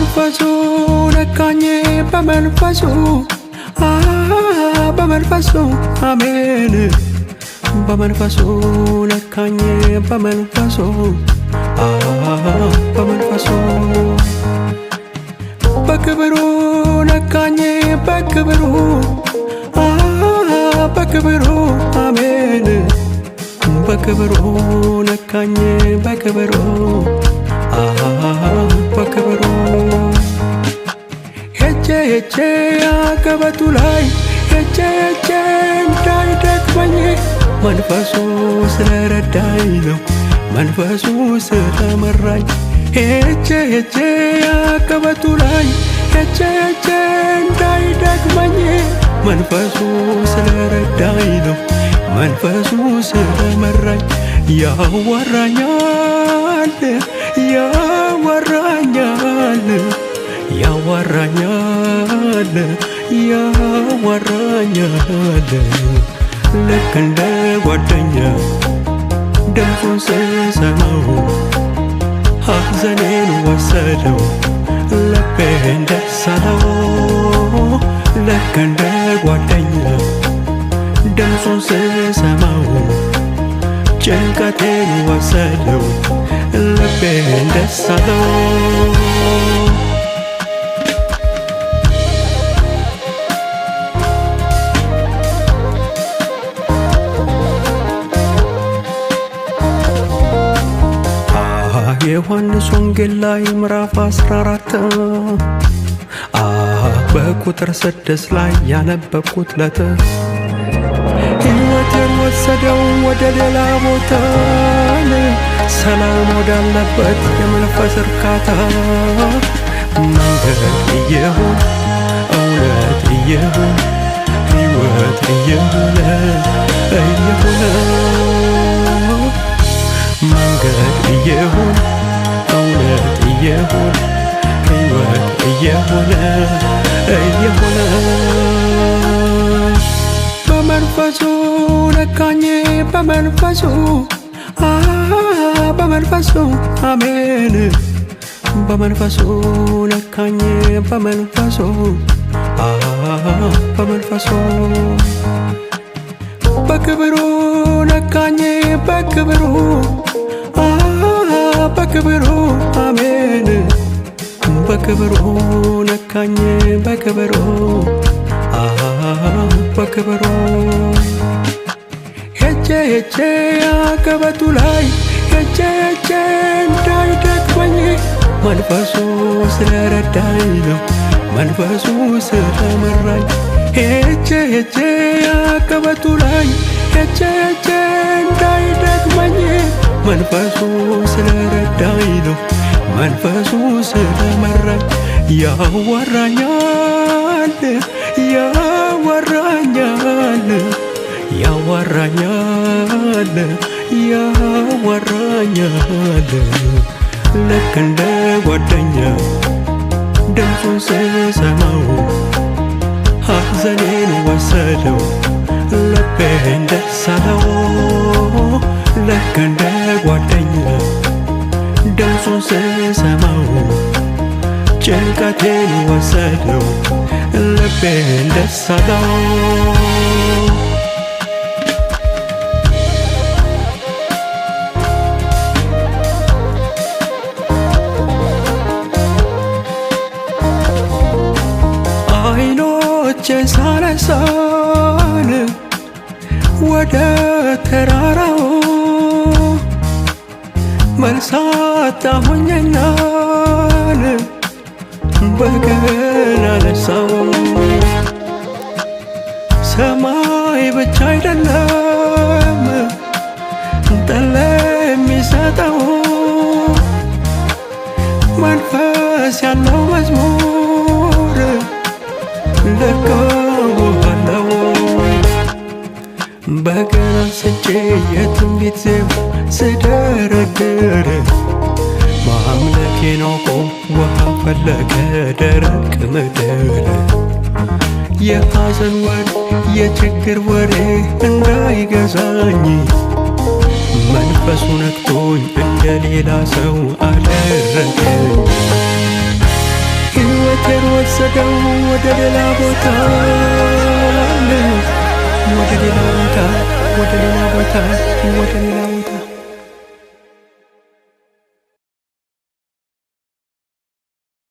በመንፈሱ ነካኝ በመንፈሱ በመንፈሱ አሜን በመንፈሱ ነካኝ በመንፈሱ በመንፈሱ በክብሩ ነካኝ በክብሩ በክብሩ አሜን በክብሩ ነካኝ በክብሩ በክብሩ ሄጄ አቀበቱ ላይ ሄጄ እንዳይደክመኝ መንፈሱ ስለረዳኝ ነው መንፈሱ ስለመራኝ ሄጄ አቀበቱ ላይ ሄጄ እንዳይደክመኝ መንፈሱ ስለረዳኝ ነው መንፈሱ ስለመራኝ ያወራኛል ያወራኛል ያወራኛል ያወራኛል ልክ እንደ ጓደኛ ድምፁን ስሰማው ሐዘኔን ወሰደው ልቤን ደስ አለው ልክ እንደ ጓደኛ ድምፁን ስሰማው ጭንቀቴን ወሰደው ልቤን ደስ አለው ዮሐንስ ወንጌል ላይ ምዕራፍ 14 በቁጥር 6 ላይ ያነበብኩት ለት ሕይወቴን ወሰደው ወደ ሌላ ቦታ ሰላም ወዳለበት የመንፈስ እርካታ መንገድ እየሆን እውነት እየሆን ሕይወት እየሆነ መንገድ እየሆን እውነት እየሆን ሕይወት እየሆነ በመንፈሱ ነካኝ በመንፈሱ በመንፈሱ አሜን በመንፈሱ ነካኝ በመንፈሱ በመንፈሱ በክብሩ ነካኝ በክብሩ በክብሩ አሜን በክብሩ ነካኝ በክብሩ በክብሩ ሄጄ አቀበቱ ላይ ሄጄ እንዳይደክመኝ መንፈሱ ስለረዳኝ ነው መንፈሱ ስለመራኝ ሄጄ አቀበቱ ላይ ሄጄ እንዳይደክመኝ መንፈሱ ስለረዳኝ ነው መንፈሱ ስለመራኝ ያወራኛል ያወራኛል ያወራኛል ያወራኛል ልክ እንደ ጓደኛ ድምፁን ስሰማው ሐዘኔን ወሰደው ልቤን ደስ አለው ልክ እንደ ጓደኛ ድምፁን ስሰማው ጭንቀቴን ወሰደው ልቤን ደስ አለው አይኖቼ ሳነሳን ወደ ተራራው መልስ አጣሁኝና በገና አነሳው ሰማይ ብቻ አይደለም ጠለ የሚሰጠው መንፈስ ያለው መዝሙር ልቀበለው በገና አንስቼ የትንቢት ዜማ ስደረድር ማምለኬን አውቆ ውሃ ፈለቀ ደረቅ ምድር የሐዘን ወሬ የችግር ወሬ እንዳይገዛኝ መንፈሱ ነክቶኝ እንደ ሌላ ሰው አደረገኝ ሕይወቴን ወሰደው ወደ ሌላ ቦታ ወደ ሌላ ቦታ ወደ ሌላ ቦታ ወደ ሌላ